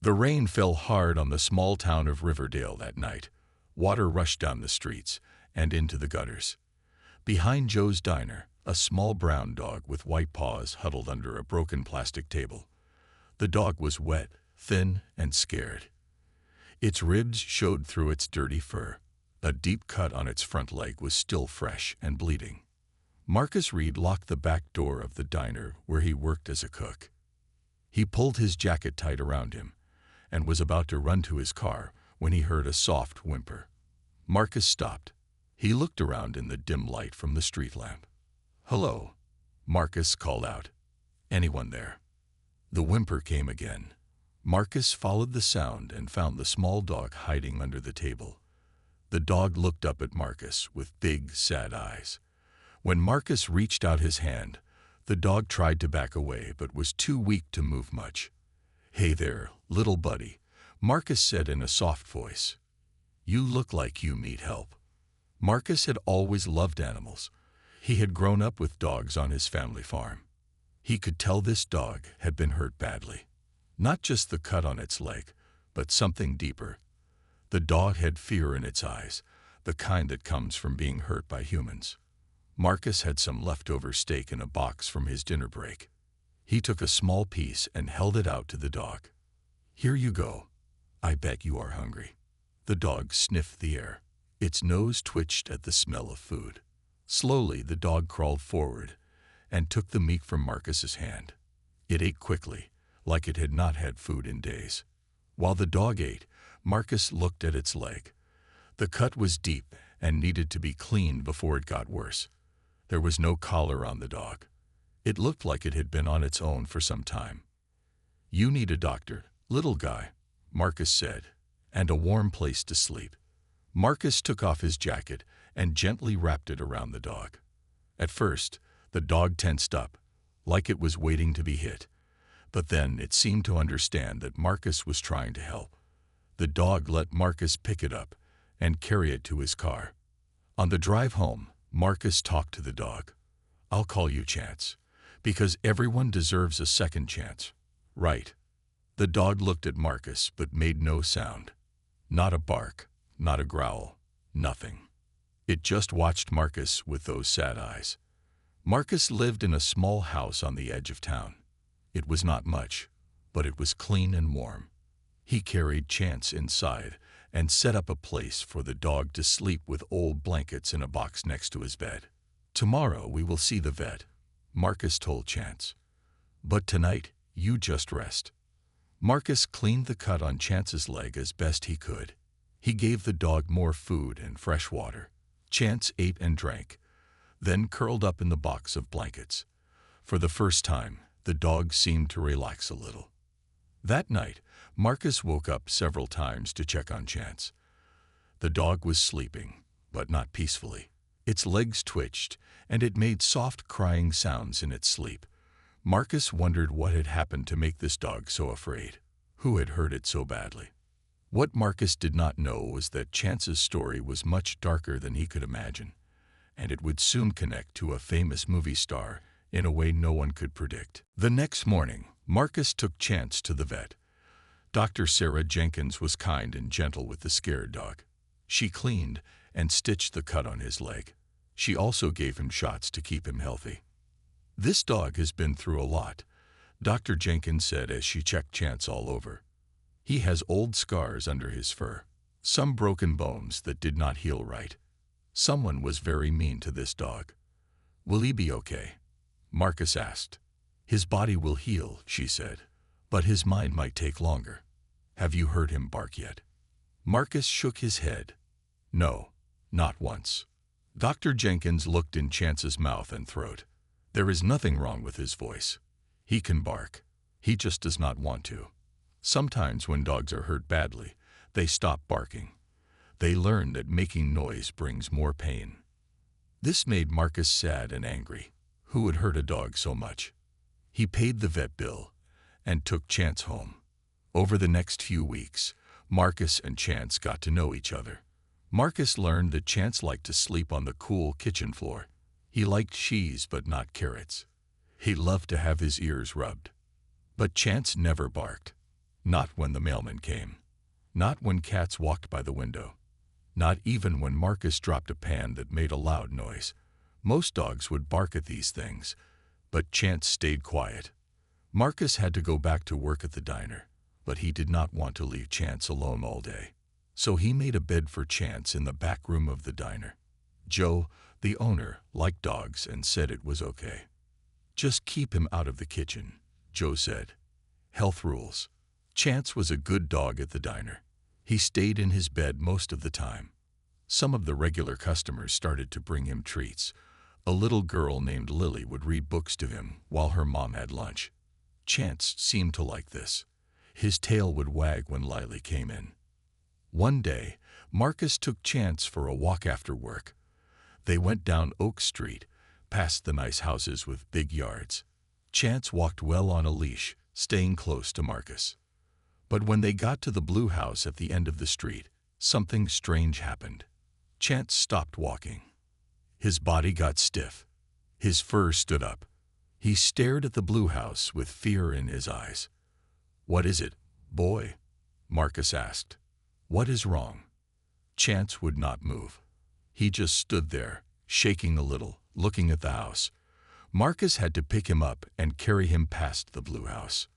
The rain fell hard on the small town of Riverdale that night. Water rushed down the streets and into the gutters. Behind Joe's diner, a small brown dog with white paws huddled under a broken plastic table. The dog was wet, thin, and scared. Its ribs showed through its dirty fur. A deep cut on its front leg was still fresh and bleeding. Marcus Reed locked the back door of the diner where he worked as a cook. He pulled his jacket tight around him and was about to run to his car when he heard a soft whimper. Marcus stopped. He looked around in the dim light from the street lamp. "Hello," Marcus called out. "Anyone there?" The whimper came again. Marcus followed the sound and found the small dog hiding under the table. The dog looked up at Marcus with big, sad eyes. When Marcus reached out his hand, the dog tried to back away but was too weak to move much. "Hey there, little buddy," Marcus said in a soft voice. "You look like you need help." Marcus had always loved animals. He had grown up with dogs on his family farm. He could tell this dog had been hurt badly. Not just the cut on its leg, but something deeper. The dog had fear in its eyes, the kind that comes from being hurt by humans. Marcus had some leftover steak in a box from his dinner break. He took a small piece and held it out to the dog. "Here you go. I bet you are hungry." The dog sniffed the air. Its nose twitched at the smell of food. Slowly, the dog crawled forward and took the meat from Marcus's hand. It ate quickly, like it had not had food in days. While the dog ate, Marcus looked at its leg. The cut was deep and needed to be cleaned before it got worse. There was no collar on the dog. It looked like it had been on its own for some time. "You need a doctor, little guy," Marcus said, "and a warm place to sleep." Marcus took off his jacket and gently wrapped it around the dog. At first, the dog tensed up, like it was waiting to be hit. But then it seemed to understand that Marcus was trying to help. The dog let Marcus pick it up and carry it to his car. On the drive home, Marcus talked to the dog. "I'll call you Chance, because everyone deserves a second chance, right?" The dog looked at Marcus but made no sound. Not a bark, not a growl, nothing. It just watched Marcus with those sad eyes. Marcus lived in a small house on the edge of town. It was not much, but it was clean and warm. He carried Chance inside and set up a place for the dog to sleep with old blankets in a box next to his bed. "Tomorrow we will see the vet," Marcus told Chance. "But tonight, you just rest." Marcus cleaned the cut on Chance's leg as best he could. He gave the dog more food and fresh water. Chance ate and drank, then curled up in the box of blankets. For the first time, the dog seemed to relax a little. That night, Marcus woke up several times to check on Chance. The dog was sleeping, but not peacefully. Its legs twitched, and it made soft crying sounds in its sleep. Marcus wondered what had happened to make this dog so afraid. Who had hurt it so badly? What Marcus did not know was that Chance's story was much darker than he could imagine, and it would soon connect to a famous movie star in a way no one could predict. The next morning, Marcus took Chance to the vet. Dr. Sarah Jenkins was kind and gentle with the scared dog. She cleaned and stitched the cut on his leg. She also gave him shots to keep him healthy. "This dog has been through a lot," Dr. Jenkins said as she checked Chance all over. "He has old scars under his fur, some broken bones that did not heal right. Someone was very mean to this dog." "Will he be okay?" Marcus asked. "His body will heal," she said, "but his mind might take longer. Have you heard him bark yet?" Marcus shook his head. "No, not once." Dr. Jenkins looked in Chance's mouth and throat. "There is nothing wrong with his voice. He can bark. He just does not want to. Sometimes when dogs are hurt badly, they stop barking. They learn that making noise brings more pain." This made Marcus sad and angry. Who would hurt a dog so much? He paid the vet bill and took Chance home. Over the next few weeks, Marcus and Chance got to know each other. Marcus learned that Chance liked to sleep on the cool kitchen floor. He liked cheese but not carrots. He loved to have his ears rubbed. But Chance never barked. Not when the mailman came. Not when cats walked by the window. Not even when Marcus dropped a pan that made a loud noise. Most dogs would bark at these things, but Chance stayed quiet. Marcus had to go back to work at the diner, but he did not want to leave Chance alone all day. So he made a bed for Chance in the back room of the diner. Joe, the owner, liked dogs and said it was okay. Just keep him out of the kitchen, Joe said. Health rules. Chance was a good dog at the diner. He stayed in his bed most of the time. Some of the regular customers started to bring him treats. A little girl named Lily would read books to him while her mom had lunch. Chance seemed to like this. His tail would wag when Lily came in. One day, Marcus took Chance for a walk after work. They went down Oak Street, past the nice houses with big yards. Chance walked well on a leash, staying close to Marcus. But when they got to the blue house at the end of the street, something strange happened. Chance stopped walking. His body got stiff. His fur stood up. He stared at the blue house with fear in his eyes. "What is it, boy?" Marcus asked. "What is wrong?" Chance would not move. He just stood there, shaking a little, looking at the house. Marcus had to pick him up and carry him past the blue house.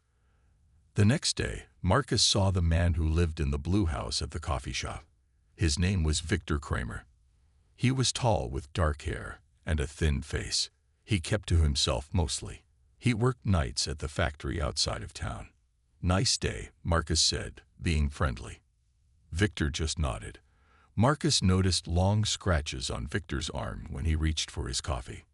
The next day, Marcus saw the man who lived in the blue house at the coffee shop. His name was Victor Kramer. He was tall with dark hair and a thin face. He kept to himself mostly. He worked nights at the factory outside of town. "Nice day," Marcus said, being friendly. Victor just nodded. Marcus noticed long scratches on Victor's arm when he reached for his coffee.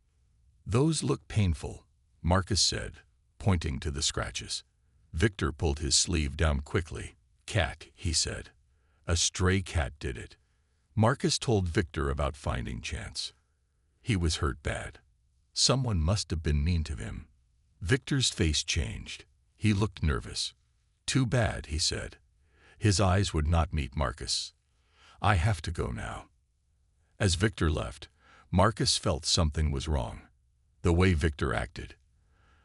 "Those look painful," Marcus said, pointing to the scratches. Victor pulled his sleeve down quickly. "Cat," he said. "A stray cat did it." Marcus told Victor about finding Chance. He was hurt bad. Someone must have been mean to him. Victor's face changed. He looked nervous. "Too bad," he said. His eyes would not meet Marcus. "I have to go now." As Victor left, Marcus felt something was wrong. The way Victor acted.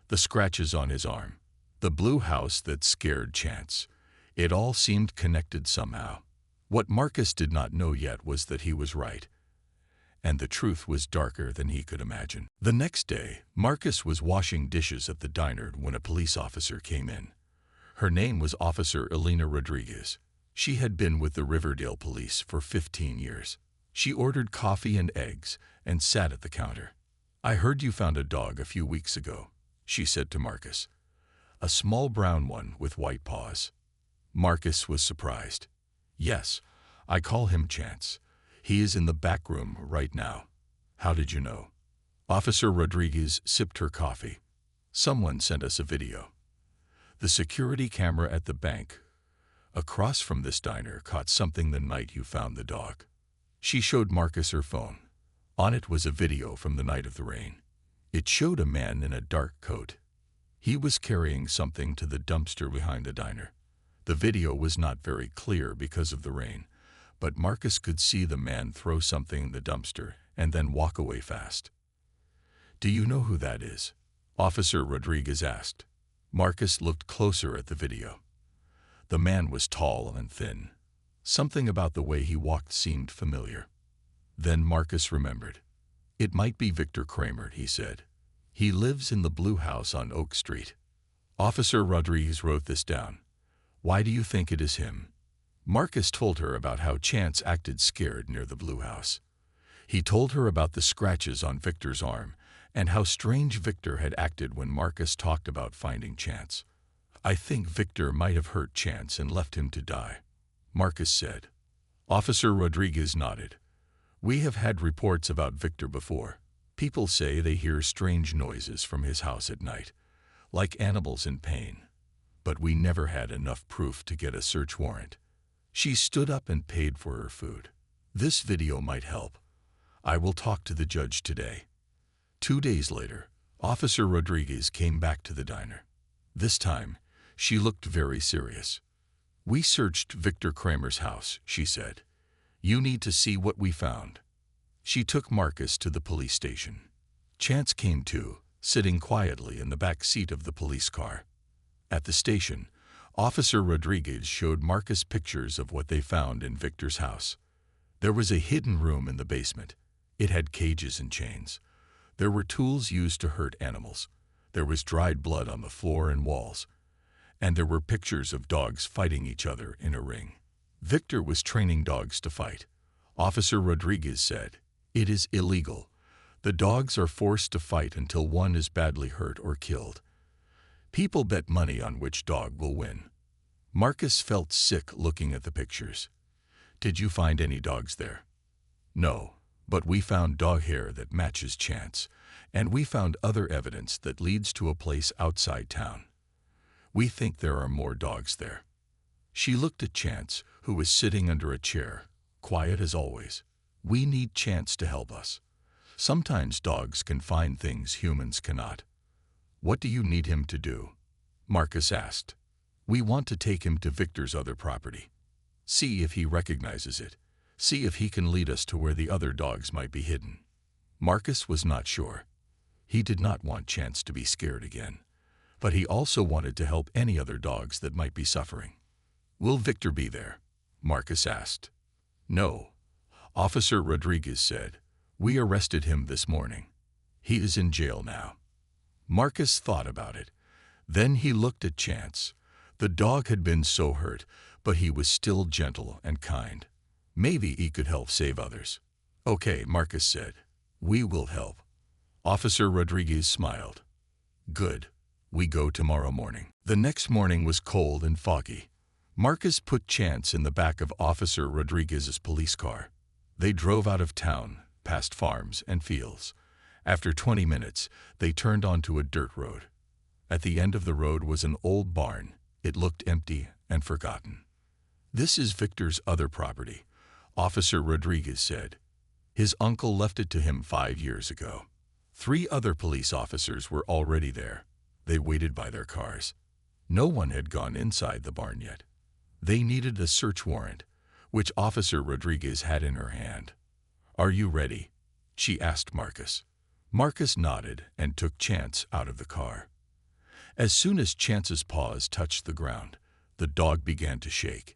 The scratches on his arm. The blue house that scared Chance. It all seemed connected somehow. What Marcus did not know yet was that he was right. And the truth was darker than he could imagine. The next day, Marcus was washing dishes at the diner when a police officer came in. Her name was Officer Elena Rodriguez. She had been with the Riverdale police for 15 years. She ordered coffee and eggs and sat at the counter. "I heard you found a dog a few weeks ago," she said to Marcus. "A small brown one with white paws." Marcus was surprised. "Yes, I call him Chance. He is in the back room right now." "How did you know?" Officer Rodriguez sipped her coffee. "Someone sent us a video. The security camera at the bank across from this diner caught something the night you found the dog." She showed Marcus her phone. On it was a video from the night of the rain. It showed a man in a dark coat. He was carrying something to the dumpster behind the diner. The video was not very clear because of the rain, but Marcus could see the man throw something in the dumpster and then walk away fast. "Do you know who that is?" Officer Rodriguez asked. Marcus looked closer at the video. The man was tall and thin. Something about the way he walked seemed familiar. Then Marcus remembered. "It might be Victor Kramer," he said. "He lives in the blue house on Oak Street." Officer Rodriguez wrote this down. "Why do you think it is him?" Marcus told her about how Chance acted scared near the blue house. He told her about the scratches on Victor's arm and how strange Victor had acted when Marcus talked about finding Chance. "I think Victor might have hurt Chance and left him to die," Marcus said. Officer Rodriguez nodded. "We have had reports about Victor before. People say they hear strange noises from his house at night, like animals in pain. But we never had enough proof to get a search warrant." She stood up and paid for her food. "This video might help. I will talk to the judge today." 2 days later, Officer Rodriguez came back to the diner. This time, she looked very serious. "We searched Victor Kramer's house," she said. "You need to see what we found." She took Marcus to the police station. Chance came too, sitting quietly in the back seat of the police car. At the station, Officer Rodriguez showed Marcus pictures of what they found in Victor's house. There was a hidden room in the basement. It had cages and chains. There were tools used to hurt animals. There was dried blood on the floor and walls. And there were pictures of dogs fighting each other in a ring. Victor was training dogs to fight. Officer Rodriguez said, "It is illegal. The dogs are forced to fight until one is badly hurt or killed. People bet money on which dog will win." Marcus felt sick looking at the pictures. "Did you find any dogs there?" "No, but we found dog hair that matches Chance, and we found other evidence that leads to a place outside town. We think there are more dogs there." She looked at Chance, who was sitting under a chair, quiet as always. "We need Chance to help us. Sometimes dogs can find things humans cannot." "What do you need him to do?" Marcus asked. "We want to take him to Victor's other property. See if he recognizes it. See if he can lead us to where the other dogs might be hidden." Marcus was not sure. He did not want Chance to be scared again, but he also wanted to help any other dogs that might be suffering. "Will Victor be there?" Marcus asked. "No," Officer Rodriguez said. "We arrested him this morning. He is in jail now." Marcus thought about it. Then he looked at Chance. The dog had been so hurt, but he was still gentle and kind. Maybe he could help save others. "Okay," Marcus said. "We will help." Officer Rodriguez smiled. "Good. We go tomorrow morning." The next morning was cold and foggy. Marcus put Chance in the back of Officer Rodriguez's police car. They drove out of town, past farms and fields. After 20 minutes, they turned onto a dirt road. At the end of the road was an old barn. It looked empty and forgotten. "This is Victor's other property," Officer Rodriguez said. "His uncle left it to him 5 years ago." 3 other police officers were already there. They waited by their cars. No one had gone inside the barn yet. They needed a search warrant, which Officer Rodriguez had in her hand. "Are you ready?" she asked Marcus. Marcus nodded and took Chance out of the car. As soon as Chance's paws touched the ground, the dog began to shake.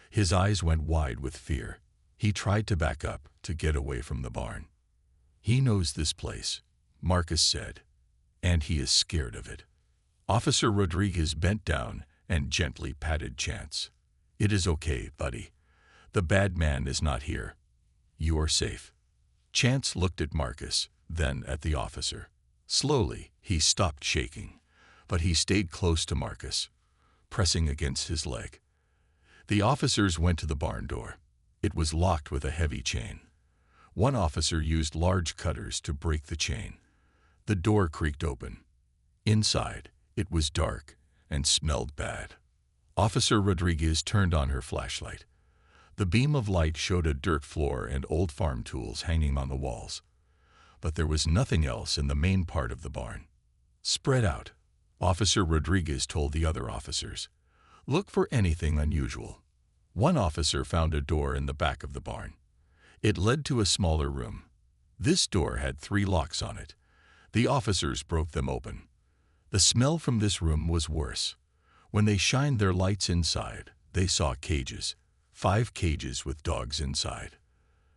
His eyes went wide with fear. He tried to back up, to get away from the barn. "He knows this place," Marcus said, "and he is scared of it." Officer Rodriguez bent down and gently patted Chance. "It is okay, buddy. The bad man is not here. You are safe." Chance looked at Marcus, then at the officer. Slowly, he stopped shaking, but he stayed close to Marcus, pressing against his leg. The officers went to the barn door. It was locked with a heavy chain. One officer used large cutters to break the chain. The door creaked open. Inside, it was dark and smelled bad. Officer Rodriguez turned on her flashlight. The beam of light showed a dirt floor and old farm tools hanging on the walls. But there was nothing else in the main part of the barn. "Spread out," Officer Rodriguez told the other officers. "Look for anything unusual." One officer found a door in the back of the barn. It led to a smaller room. This door had 3 locks on it. The officers broke them open. The smell from this room was worse. When they shined their lights inside, they saw cages. 5 cages with dogs inside.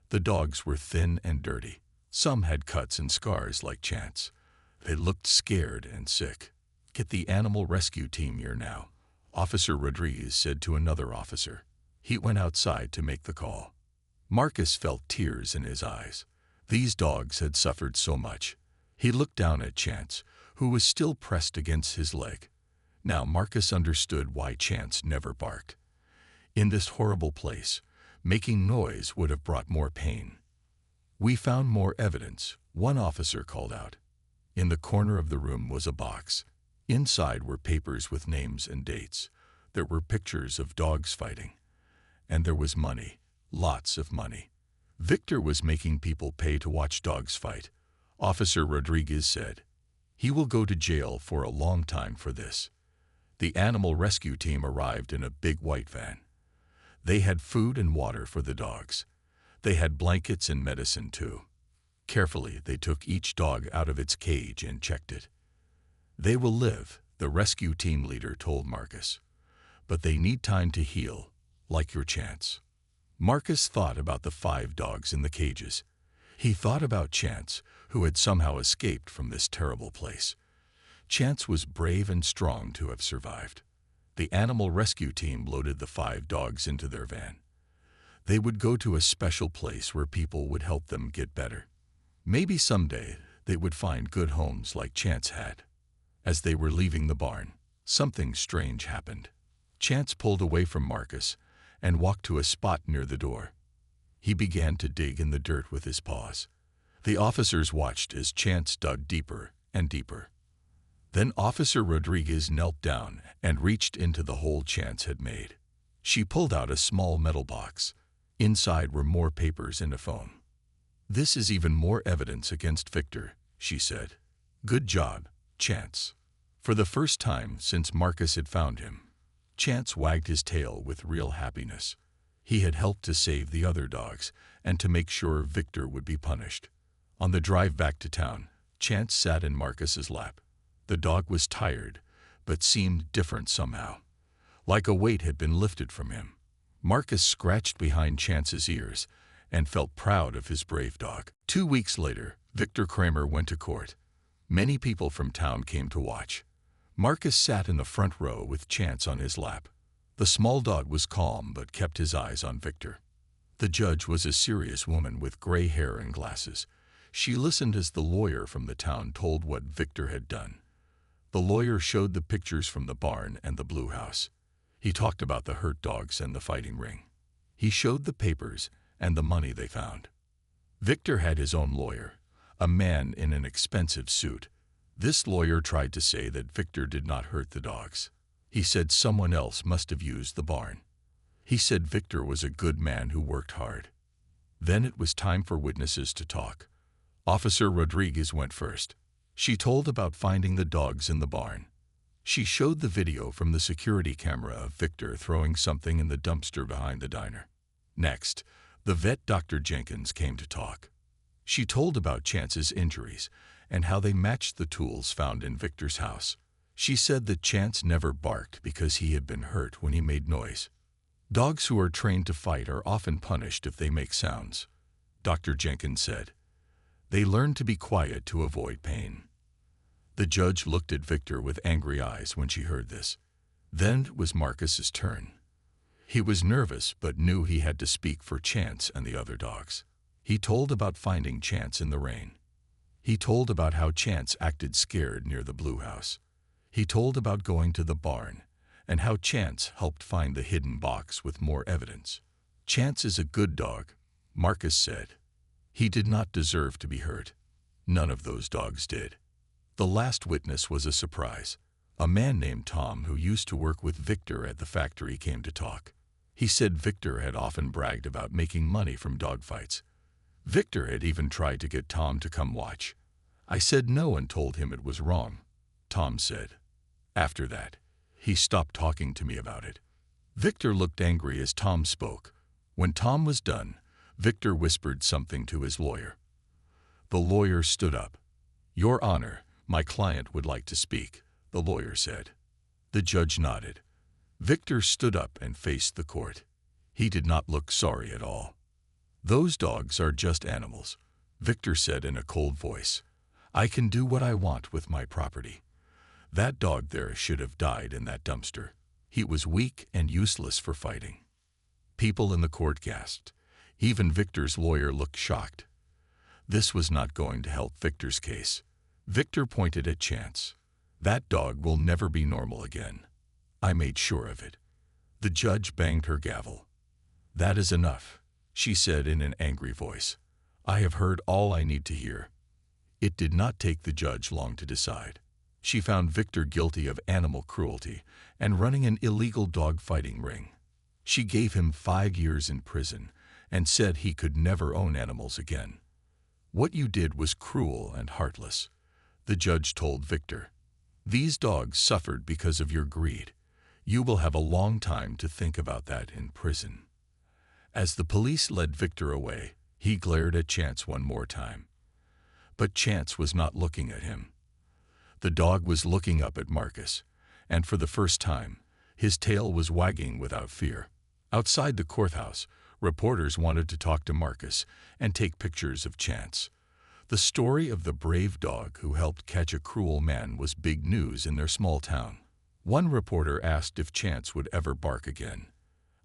The dogs were thin and dirty. Some had cuts and scars like Chance. They looked scared and sick. "Get the animal rescue team here now," Officer Rodriguez said to another officer. He went outside to make the call. Marcus felt tears in his eyes. These dogs had suffered so much. He looked down at Chance, who was still pressed against his leg. Now Marcus understood why Chance never barked. In this horrible place, making noise would have brought more pain. "We found more evidence," one officer called out. In the corner of the room was a box. Inside were papers with names and dates. There were pictures of dogs fighting. And there was money, lots of money. Victor was making people pay to watch dogs fight. Officer Rodriguez said, "He will go to jail for a long time for this." The animal rescue team arrived in a big white van. They had food and water for the dogs. They had blankets and medicine too. Carefully, they took each dog out of its cage and checked it. "They will live," the rescue team leader told Marcus. but they need time to heal, like your Chance. Marcus thought about the 5 dogs in the cages. He thought about Chance, who had somehow escaped from this terrible place. Chance was brave and strong to have survived. The animal rescue team loaded the 5 dogs into their van. They would go to a special place where people would help them get better. Maybe someday they would find good homes like Chance had. As they were leaving the barn, something strange happened. Chance pulled away from Marcus and walked to a spot near the door. He began to dig in the dirt with his paws. The officers watched as Chance dug deeper and deeper. Then Officer Rodriguez knelt down and reached into the hole Chance had made. She pulled out a small metal box. Inside were more papers and a phone. "This is even more evidence against Victor," she said. "Good job, Chance." For the first time since Marcus had found him, Chance wagged his tail with real happiness. He had helped to save the other dogs and to make sure Victor would be punished. On the drive back to town, Chance sat in Marcus's lap. The dog was tired, but seemed different somehow, like a weight had been lifted from him. Marcus scratched behind Chance's ears and felt proud of his brave dog. 2 weeks later, Victor Kramer went to court. Many people from town came to watch. Marcus sat in the front row with Chance on his lap. The small dog was calm but kept his eyes on Victor. The judge was a serious woman with gray hair and glasses. She listened as the lawyer from the town told what Victor had done. The lawyer showed the pictures from the barn and the blue house. He talked about the hurt dogs and the fighting ring. He showed the papers and the money they found. Victor had his own lawyer, a man in an expensive suit. This lawyer tried to say that Victor did not hurt the dogs. He said someone else must have used the barn. He said Victor was a good man who worked hard. Then it was time for witnesses to talk. Officer Rodriguez went first. She told about finding the dogs in the barn. She showed the video from the security camera of Victor throwing something in the dumpster behind the diner. Next, the vet Dr. Jenkins came to talk. She told about Chance's injuries and how they matched the tools found in Victor's house. She said that Chance never barked because he had been hurt when he made noise. Dogs who are trained to fight are often punished if they make sounds. Dr. Jenkins said, "They learn to be quiet to avoid pain." The judge looked at Victor with angry eyes when she heard this. Then it was Marcus's turn. He was nervous but knew he had to speak for Chance and the other dogs. He told about finding Chance in the rain. He told about how Chance acted scared near the blue house. He told about going to the barn and how Chance helped find the hidden box with more evidence. "Chance is a good dog," Marcus said. "He did not deserve to be hurt. None of those dogs did." The last witness was a surprise. A man named Tom who used to work with Victor at the factory came to talk. He said Victor had often bragged about making money from dogfights. Victor had even tried to get Tom to come watch. "I said no and told him it was wrong," Tom said. "After that, he stopped talking to me about it." Victor looked angry as Tom spoke. When Tom was done, Victor whispered something to his lawyer. The lawyer stood up. "Your Honor, my client would like to speak," the lawyer said. The judge nodded. Victor stood up and faced the court. He did not look sorry at all. "Those dogs are just animals," Victor said in a cold voice. "I can do what I want with my property. That dog there should have died in that dumpster. He was weak and useless for fighting." People in the court gasped. Even Victor's lawyer looked shocked. This was not going to help Victor's case. Victor pointed at Chance. "That dog will never be normal again. I made sure of it." The judge banged her gavel. "That is enough," she said in an angry voice. "I have heard all I need to hear." It did not take the judge long to decide. She found Victor guilty of animal cruelty and running an illegal dog fighting ring. She gave him 5 years in prison and said he could never own animals again. "What you did was cruel and heartless," the judge told Victor. "These dogs suffered because of your greed. You will have a long time to think about that in prison." As the police led Victor away, he glared at Chance one more time. But Chance was not looking at him. The dog was looking up at Marcus, and for the first time, His tail was wagging without fear. Outside the courthouse, reporters wanted to talk to Marcus and take pictures of Chance. The story of the brave dog who helped catch a cruel man was big news in their small town. One reporter asked if Chance would ever bark again.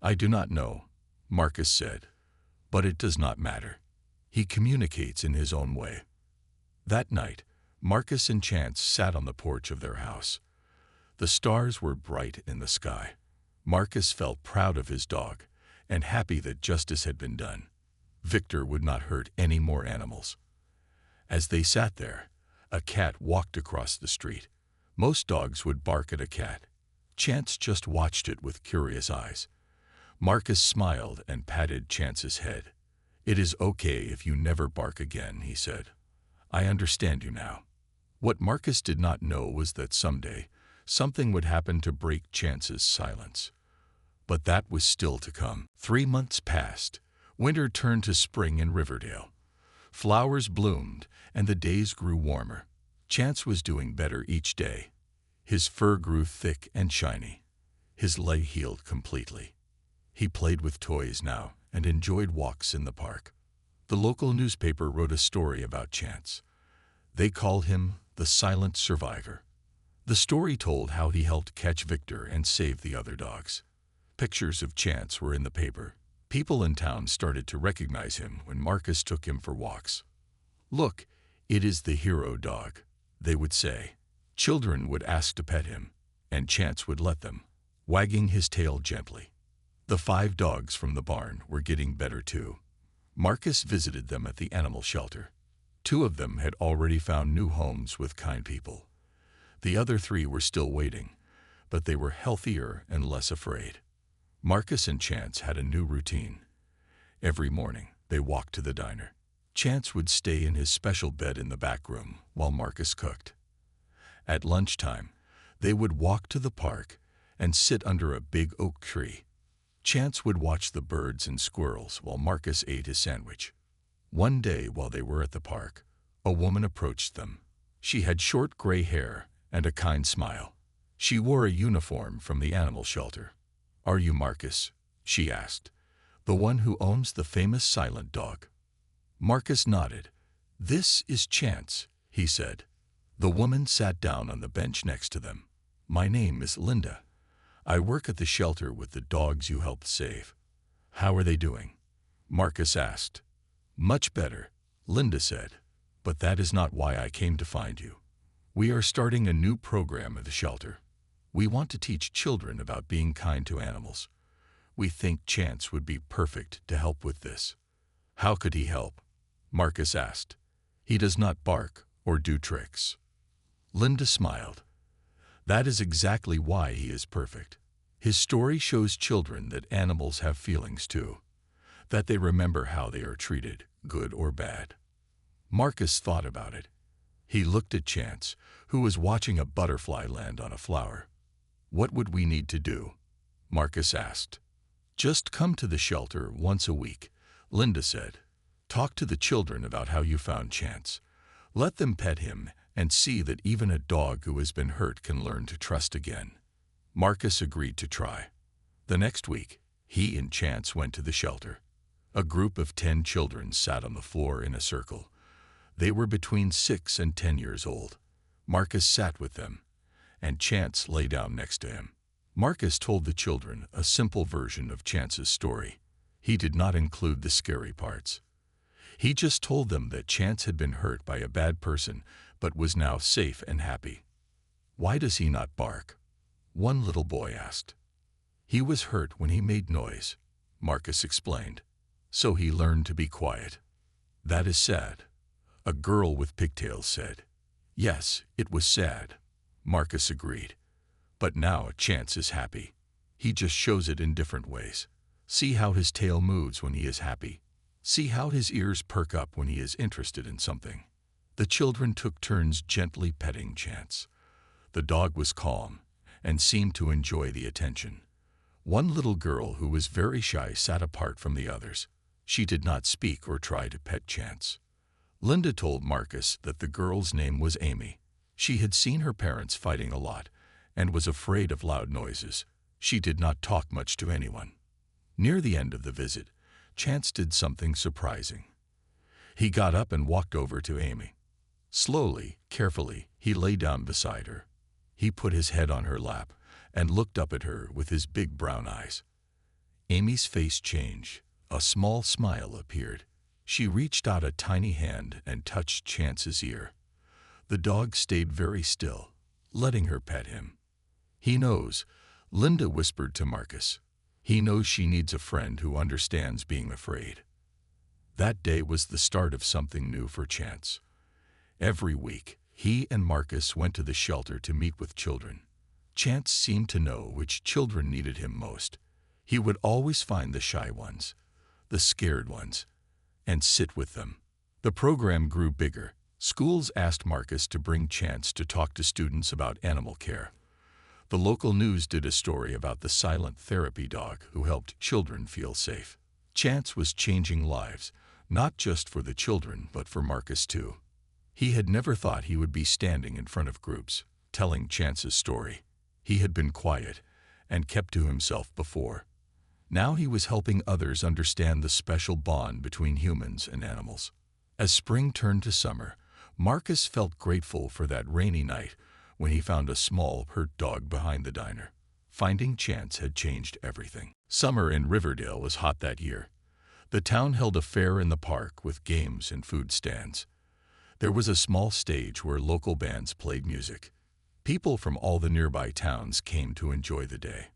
"I do not know," Marcus said, "but it does not matter. He communicates in his own way." That night, Marcus and Chance sat on the porch of their house. The stars were bright in the sky. Marcus felt proud of his dog and happy that justice had been done. Victor would not hurt any more animals. As they sat there, a cat walked across the street. Most dogs would bark at a cat. Chance just watched it with curious eyes. Marcus smiled and patted Chance's head. "It is okay if you never bark again," he said. "I understand you now." What Marcus did not know was that someday, something would happen to break Chance's silence. But that was still to come. 3 months passed. Winter turned to spring in Riverdale. Flowers bloomed, and the days grew warmer. Chance was doing better each day. His fur grew thick and shiny. His leg healed completely. He played with toys now and enjoyed walks in the park. The local newspaper wrote a story about Chance. They called him the Silent Survivor. The story told how he helped catch Victor and save the other dogs. Pictures of Chance were in the paper. People in town started to recognize him when Marcus took him for walks. "Look, it is the hero dog," they would say. Children would ask to pet him, and Chance would let them, wagging his tail gently. The 5 dogs from the barn were getting better too. Marcus visited them at the animal shelter. 2 of them had already found new homes with kind people. The other 3 were still waiting, but they were healthier and less afraid. Marcus and Chance had a new routine. Every morning, they walked to the diner. Chance would stay in his special bed in the back room while Marcus cooked. At lunchtime, they would walk to the park and sit under a big oak tree. Chance would watch the birds and squirrels while Marcus ate his sandwich. One day while they were at the park, a woman approached them. She had short gray hair and a kind smile. She wore a uniform from the animal shelter. "Are you Marcus?" she asked. "The one who owns the famous silent dog?" Marcus nodded. "This is Chance," he said. The woman sat down on the bench next to them. "My name is Linda. I work at the shelter with the dogs you helped save." "How are they doing?" Marcus asked. "Much better," Linda said. "But that is not why I came to find you. We are starting a new program at the shelter. We want to teach children about being kind to animals. We think Chance would be perfect to help with this." "How could he help?" Marcus asked. "He does not bark or do tricks." Linda smiled. "That is exactly why he is perfect. His story shows children that animals have feelings too, that they remember how they are treated, good or bad." Marcus thought about it. He looked at Chance, who was watching a butterfly land on a flower. "What would we need to do?" Marcus asked. "Just come to the shelter once a week," Linda said. "Talk to the children about how you found Chance. Let them pet him and see that even a dog who has been hurt can learn to trust again." Marcus agreed to try. The next week, he and Chance went to the shelter. A group of 10 children sat on the floor in a circle. They were between 6 and 10 years old. Marcus sat with them, and Chance lay down next to him. Marcus told the children a simple version of Chance's story. He did not include the scary parts. He just told them that Chance had been hurt by a bad person, but was now safe and happy. "Why does he not bark?" one little boy asked. "He was hurt when he made noise," Marcus explained. "So he learned to be quiet." "That is sad," a girl with pigtails said. "Yes, it was sad," Marcus agreed. "But now Chance is happy. He just shows it in different ways. See how his tail moves when he is happy. See how his ears perk up when he is interested in something." The children took turns gently petting Chance. The dog was calm and seemed to enjoy the attention. One little girl who was very shy sat apart from the others. She did not speak or try to pet Chance. Linda told Marcus that the girl's name was Amy. She had seen her parents fighting a lot and was afraid of loud noises. She did not talk much to anyone. Near the end of the visit, Chance did something surprising. He got up and walked over to Amy. Slowly, carefully, he lay down beside her. He put his head on her lap and looked up at her with his big brown eyes. Amy's face changed. A small smile appeared. She reached out a tiny hand and touched Chance's ear. The dog stayed very still, letting her pet him. "He knows," Linda whispered to Marcus. "He knows she needs a friend who understands being afraid." That day was the start of something new for Chance. Every week, he and Marcus went to the shelter to meet with children. Chance seemed to know which children needed him most. He would always find the shy ones, the scared ones, and sit with them. The program grew bigger. Schools asked Marcus to bring Chance to talk to students about animal care. The local news did a story about the silent therapy dog who helped children feel safe. Chance was changing lives, not just for the children, but for Marcus too. He had never thought he would be standing in front of groups, telling Chance's story. He had been quiet and kept to himself before. Now he was helping others understand the special bond between humans and animals. As spring turned to summer, Marcus felt grateful for that rainy night when he found a small, hurt dog behind the diner. Finding Chance had changed everything. Summer in Riverdale was hot that year. The town held a fair in the park with games and food stands. There was a small stage where local bands played music. People from all the nearby towns came to enjoy the day.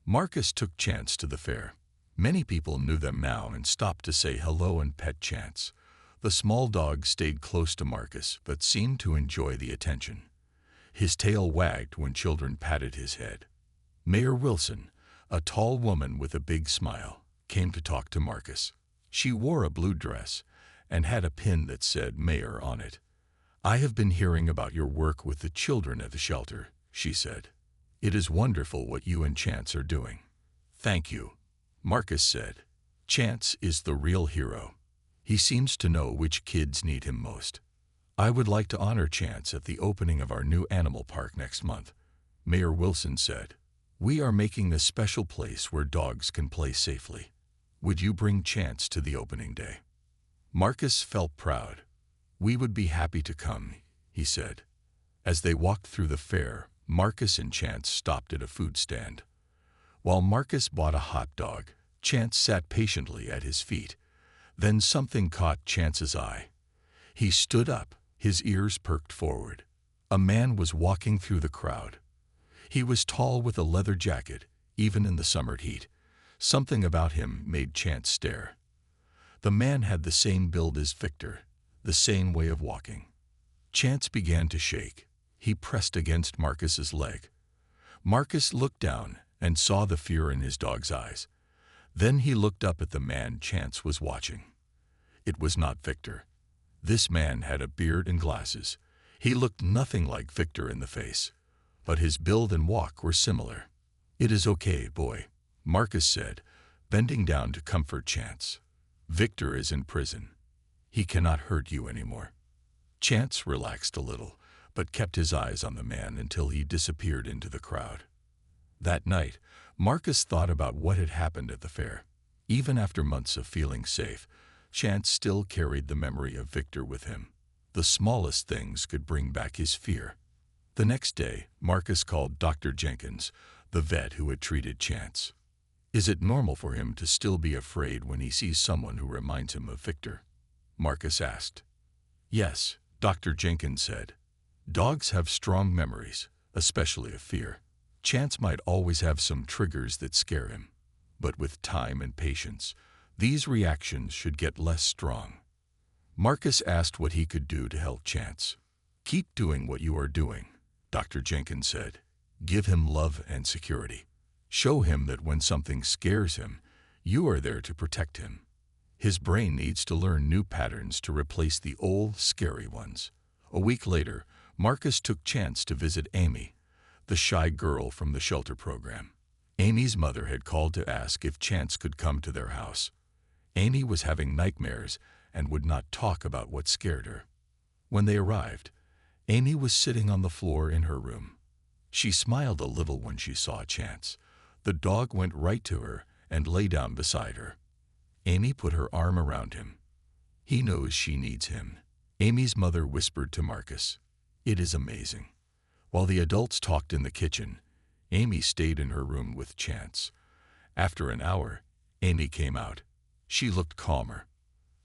Marcus took Chance to the fair. Many people knew them now and stopped to say hello and pet Chance. The small dog stayed close to Marcus but seemed to enjoy the attention. His tail wagged when children patted his head. Mayor Wilson, a tall woman with a big smile, came to talk to Marcus. She wore a blue dress and had a pin that said Mayor on it. "I have been hearing about your work with the children at the shelter," she said. "It is wonderful what you and Chance are doing." "Thank you," Marcus said. "Chance is the real hero. He seems to know which kids need him most." "I would like to honor Chance at the opening of our new animal park next month," Mayor Wilson said. "We are making this special place where dogs can play safely. Would you bring Chance to the opening day?" Marcus felt proud. "We would be happy to come," he said. As they walked through the fair, Marcus and Chance stopped at a food stand. While Marcus bought a hot dog, Chance sat patiently at his feet. Then something caught Chance's eye. He stood up, his ears perked forward. A man was walking through the crowd. He was tall with a leather jacket, even in the summer heat. Something about him made Chance stare. The man had the same build as Victor, the same way of walking. Chance began to shake. He pressed against Marcus's leg. Marcus looked down and saw the fear in his dog's eyes. Then he looked up at the man Chance was watching. It was not Victor. This man had a beard and glasses. He looked nothing like Victor in the face, but his build and walk were similar. "It is okay, boy," Marcus said, bending down to comfort Chance. "Victor is in prison. He cannot hurt you anymore." Chance relaxed a little, but kept his eyes on the man until he disappeared into the crowd. That night, Marcus thought about what had happened at the fair. Even after months of feeling safe, Chance still carried the memory of Victor with him. The smallest things could bring back his fear. The next day, Marcus called Dr. Jenkins, the vet who had treated Chance. "Is it normal for him to still be afraid when he sees someone who reminds him of Victor?" Marcus asked. "Yes," Dr. Jenkins said. "Dogs have strong memories, especially of fear. Chance might always have some triggers that scare him, but with time and patience, these reactions should get less strong." Marcus asked what he could do to help Chance. "Keep doing what you are doing," Dr. Jenkins said. "Give him love and security. Show him that when something scares him, you are there to protect him. His brain needs to learn new patterns to replace the old, scary ones." A week later, Marcus took Chance to visit Amy, the shy girl from the shelter program. Amy's mother had called to ask if Chance could come to their house. Amy was having nightmares and would not talk about what scared her. When they arrived, Amy was sitting on the floor in her room. She smiled a little when she saw Chance. The dog went right to her and lay down beside her. Amy put her arm around him. He knows she needs him. Amy's mother whispered to Marcus, "It is amazing." While the adults talked in the kitchen, Amy stayed in her room with Chance. After an hour, Amy came out. She looked calmer.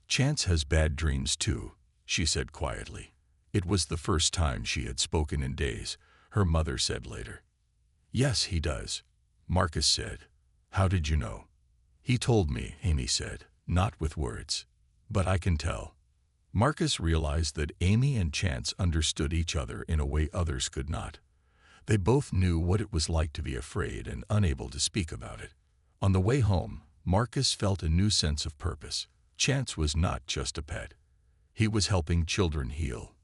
"Chance has bad dreams too," she said quietly. It was the first time she had spoken in days, her mother said later. "Yes, he does," Marcus said. "How did you know?" "He told me," Amy said, "not with words. But I can tell." Marcus realized that Amy and Chance understood each other in a way others could not. They both knew what it was like to be afraid and unable to speak about it. On the way home, Marcus felt a new sense of purpose. Chance was not just a pet. He was helping children heal.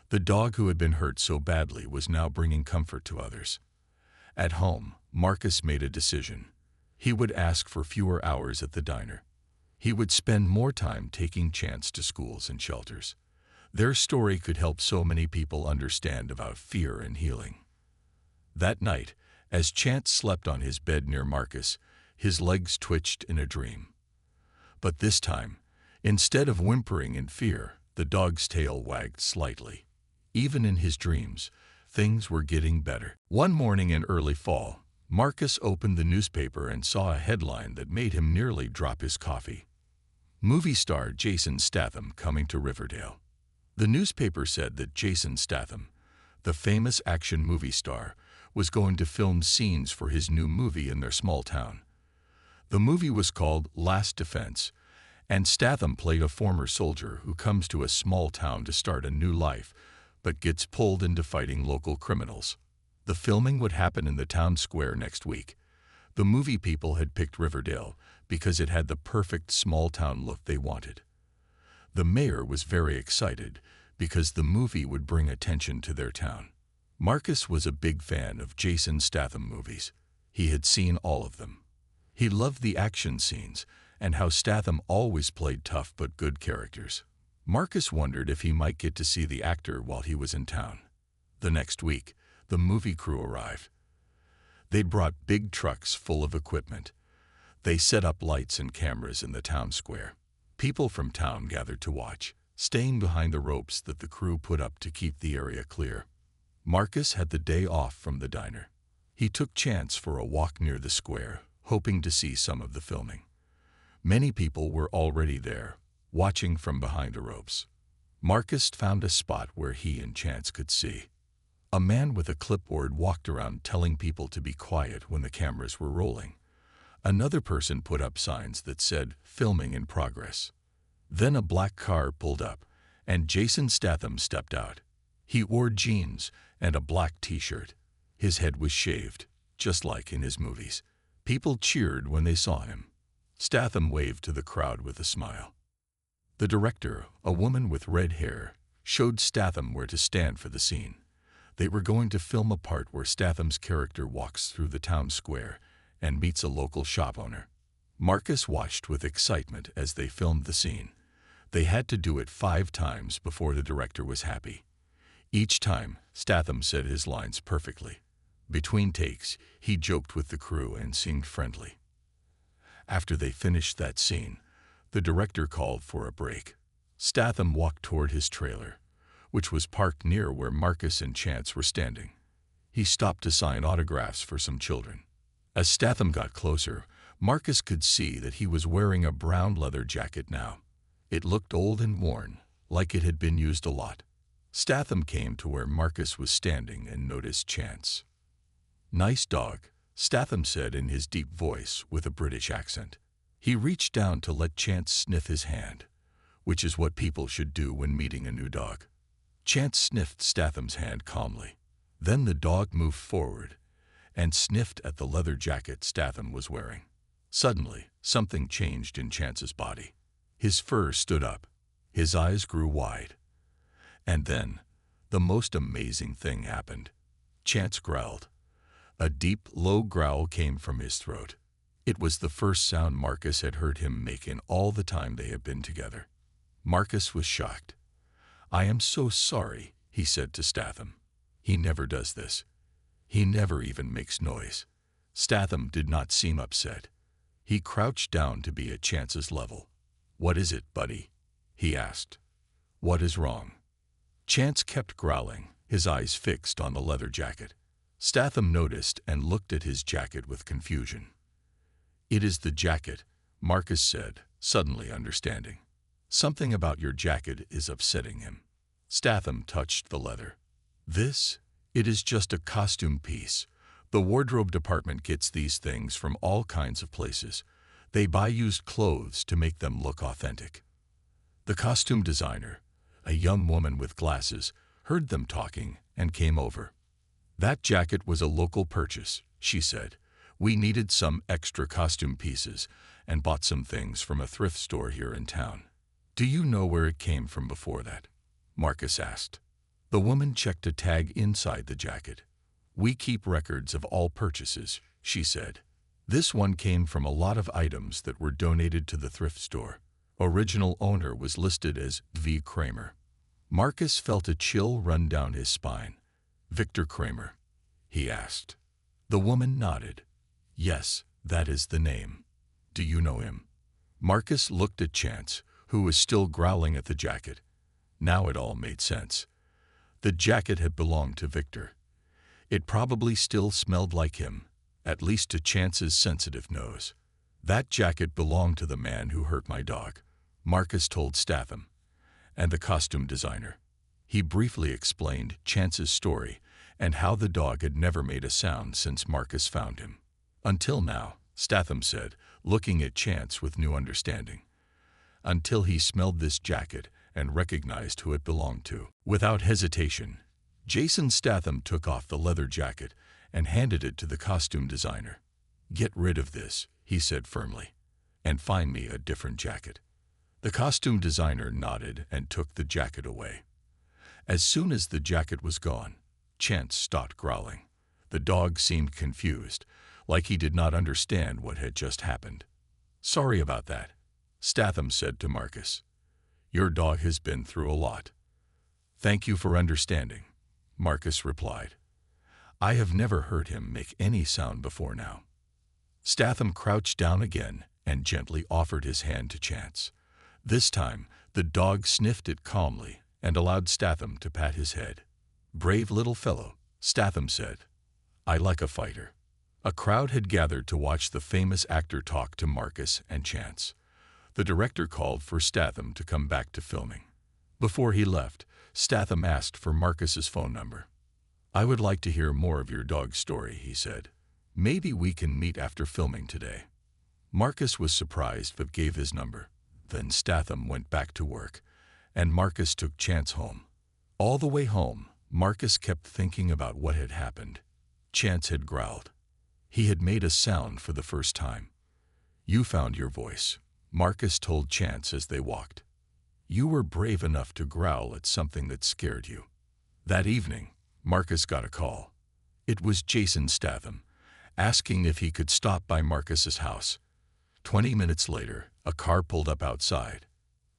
The dog who had been hurt so badly was now bringing comfort to others. At home, Marcus made a decision. He would ask for fewer hours at the diner. He would spend more time taking Chance to schools and shelters. Their story could help so many people understand about fear and healing. That night, as Chance slept on his bed near Marcus, his legs twitched in a dream. But this time, instead of whimpering in fear, the dog's tail wagged slightly. Even in his dreams, things were getting better. One morning in early fall, Marcus opened the newspaper and saw a headline that made him nearly drop his coffee. Movie star Jason Statham coming to Riverdale. The newspaper said that Jason Statham, the famous action movie star, was going to film scenes for his new movie in their small town. The movie was called Last Defense, and Statham played a former soldier who comes to a small town to start a new life, but gets pulled into fighting local criminals. The filming would happen in the town square next week. The movie people had picked Riverdale because it had the perfect small-town look they wanted. The mayor was very excited because the movie would bring attention to their town. Marcus was a big fan of Jason Statham movies. He had seen all of them. He loved the action scenes and how Statham always played tough but good characters. Marcus wondered if he might get to see the actor while he was in town. The next week, the movie crew arrived. They brought big trucks full of equipment. They set up lights and cameras in the town square. People from town gathered to watch, staying behind the ropes that the crew put up to keep the area clear. Marcus had the day off from the diner. He took Chance for a walk near the square, hoping to see some of the filming. Many people were already there, watching from behind the ropes. Marcus found a spot where he and Chance could see. A man with a clipboard walked around telling people to be quiet when the cameras were rolling. Another person put up signs that said, "Filming in progress." Then a black car pulled up, and Jason Statham stepped out. He wore jeans and a black t-shirt. His head was shaved, just like in his movies. People cheered when they saw him. Statham waved to the crowd with a smile. The director, a woman with red hair, showed Statham where to stand for the scene. They were going to film a part where Statham's character walks through the town square and meets a local shop owner. Marcus watched with excitement as they filmed the scene. They had to do it 5 times before the director was happy. Each time, Statham said his lines perfectly. Between takes, he joked with the crew and seemed friendly. After they finished that scene, the director called for a break. Statham walked toward his trailer, which was parked near where Marcus and Chance were standing. He stopped to sign autographs for some children. As Statham got closer, Marcus could see that he was wearing a brown leather jacket now. It looked old and worn, like it had been used a lot. Statham came to where Marcus was standing and noticed Chance. "Nice dog," Statham said in his deep voice with a British accent. He reached down to let Chance sniff his hand, which is what people should do when meeting a new dog. Chance sniffed Statham's hand calmly. Then the dog moved forward and sniffed at the leather jacket Statham was wearing. Suddenly, something changed in Chance's body. His fur stood up. His eyes grew wide. And then, the most amazing thing happened. Chance growled. A deep, low growl came from his throat. It was the first sound Marcus had heard him make in all the time they had been together. Marcus was shocked. "I am so sorry," he said to Statham. "He never does this. He never even makes noise." Statham did not seem upset. He crouched down to be at Chance's level. "What is it, buddy?" he asked. "What is wrong?" Chance kept growling, his eyes fixed on the leather jacket. Statham noticed and looked at his jacket with confusion. "It is the jacket," Marcus said, suddenly understanding. "Something about your jacket is upsetting him." Statham touched the leather. It is just a costume piece. The wardrobe department gets these things from all kinds of places. They buy used clothes to make them look authentic." The costume designer, a young woman with glasses, heard them talking and came over. "That jacket was a local purchase," she said. "We needed some extra costume pieces and bought some things from a thrift store here in town." "Do you know where it came from before that?" Marcus asked. The woman checked a tag inside the jacket. "We keep records of all purchases," she said. "This one came from a lot of items that were donated to the thrift store. Original owner was listed as V. Kramer." Marcus felt a chill run down his spine. "Victor Kramer?" he asked. The woman nodded. "Yes, that is the name. Do you know him?" Marcus looked at Chance, who was still growling at the jacket. Now it all made sense. The jacket had belonged to Victor. It probably still smelled like him, at least to Chance's sensitive nose. "That jacket belonged to the man who hurt my dog," Marcus told Statham, "and the costume designer." He briefly explained Chance's story and how the dog had never made a sound since Marcus found him. "Until now," Statham said, looking at Chance with new understanding. "Until he smelled this jacket and recognized who it belonged to." Without hesitation, Jason Statham took off the leather jacket and handed it to the costume designer. "Get rid of this," he said firmly, "and find me a different jacket." The costume designer nodded and took the jacket away. As soon as the jacket was gone, Chance stopped growling. The dog seemed confused, like he did not understand what had just happened. "Sorry about that," Statham said to Marcus. "Your dog has been through a lot." "Thank you for understanding," Marcus replied. "I have never heard him make any sound before now." Statham crouched down again and gently offered his hand to Chance. This time, the dog sniffed it calmly and allowed Statham to pat his head. "Brave little fellow," Statham said. "I like a fighter." A crowd had gathered to watch the famous actor talk to Marcus and Chance. The director called for Statham to come back to filming. Before he left, Statham asked for Marcus's phone number. "I would like to hear more of your dog's story," he said. "Maybe we can meet after filming today." Marcus was surprised but gave his number. Then Statham went back to work, and Marcus took Chance home. All the way home, Marcus kept thinking about what had happened. Chance had growled. He had made a sound for the first time. "You found your voice," Marcus told Chance as they walked. "You were brave enough to growl at something that scared you." That evening, Marcus got a call. It was Jason Statham, asking if he could stop by Marcus's house. 20 minutes later, a car pulled up outside.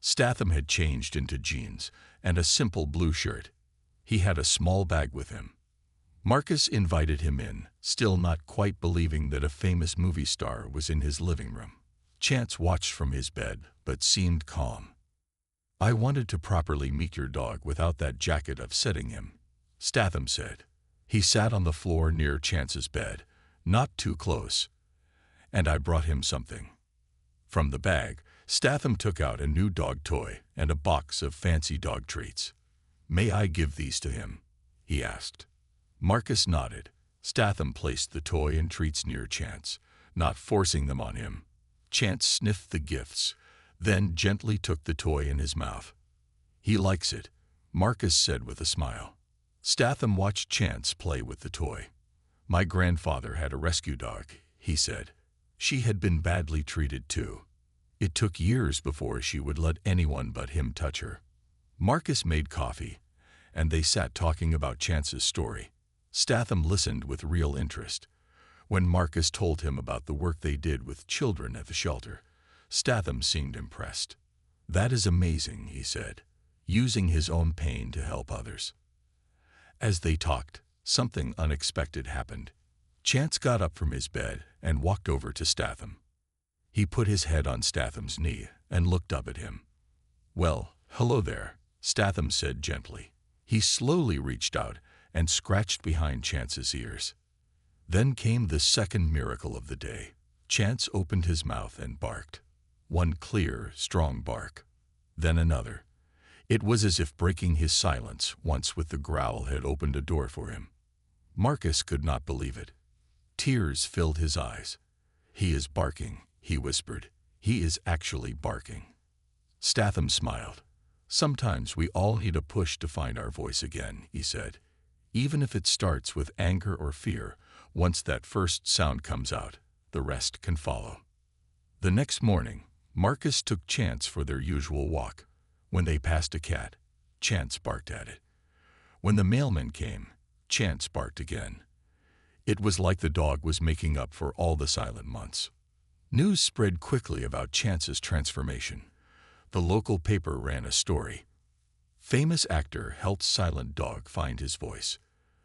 Statham had changed into jeans and a simple blue shirt. He had a small bag with him. Marcus invited him in, still not quite believing that a famous movie star was in his living room. Chance watched from his bed, but seemed calm. "I wanted to properly meet your dog without that jacket upsetting him," Statham said. He sat on the floor near Chance's bed, not too close, "and I brought him something." From the bag, Statham took out a new dog toy and a box of fancy dog treats. "May I give these to him?" he asked. Marcus nodded. Statham placed the toy and treats near Chance, not forcing them on him. Chance sniffed the gifts, then gently took the toy in his mouth. "He likes it," Marcus said with a smile. Statham watched Chance play with the toy. "My grandfather had a rescue dog," he said. "She had been badly treated too. It took years before she would let anyone but him touch her." Marcus made coffee, and they sat talking about Chance's story. Statham listened with real interest. When Marcus told him about the work they did with children at the shelter, Statham seemed impressed. "That is amazing," he said, using his own pain to help others. As they talked, something unexpected happened. Chance got up from his bed and walked over to Statham. He put his head on Statham's knee and looked up at him. "Well, hello there," Statham said gently. He slowly reached out and scratched behind Chance's ears. Then came the second miracle of the day. Chance opened his mouth and barked. One clear, strong bark. Then another. It was as if breaking his silence once with the growl had opened a door for him. Marcus could not believe it. Tears filled his eyes. "He is barking," he whispered. "He is actually barking." Statham smiled. "Sometimes we all need a push to find our voice again," he said. "Even if it starts with anger or fear, once that first sound comes out, the rest can follow." The next morning, Marcus took Chance for their usual walk. When they passed a cat, Chance barked at it. When the mailman came, Chance barked again. It was like the dog was making up for all the silent months. News spread quickly about Chance's transformation. The local paper ran a story. Famous actor helped silent dog find his voice.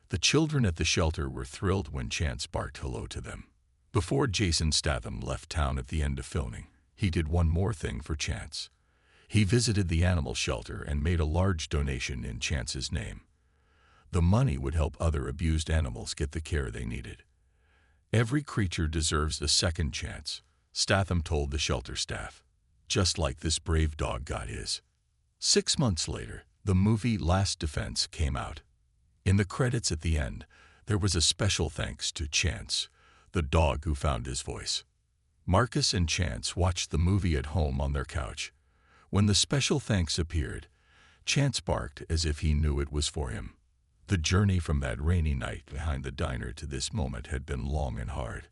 The children at the shelter were thrilled when Chance barked hello to them. Before Jason Statham left town at the end of filming, he did one more thing for Chance. He visited the animal shelter and made a large donation in Chance's name. The money would help other abused animals get the care they needed. "Every creature deserves a second chance," Statham told the shelter staff, "just like this brave dog got his." 6 months later, the movie Last Defense came out. In the credits at the end, there was a special thanks to Chance, the dog who found his voice. Marcus and Chance watched the movie at home on their couch. When the special thanks appeared, Chance barked as if he knew it was for him. The journey from that rainy night behind the diner to this moment had been long and hard.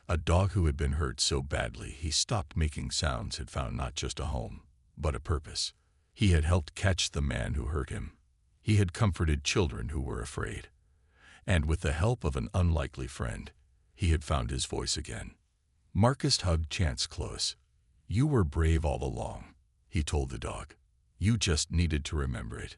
A dog who had been hurt so badly he stopped making sounds had found not just a home, but a purpose. He had helped catch the man who hurt him. He had comforted children who were afraid. And with the help of an unlikely friend, he had found his voice again. Marcus hugged Chance close. "You were brave all along," he told the dog. "You just needed to remember it."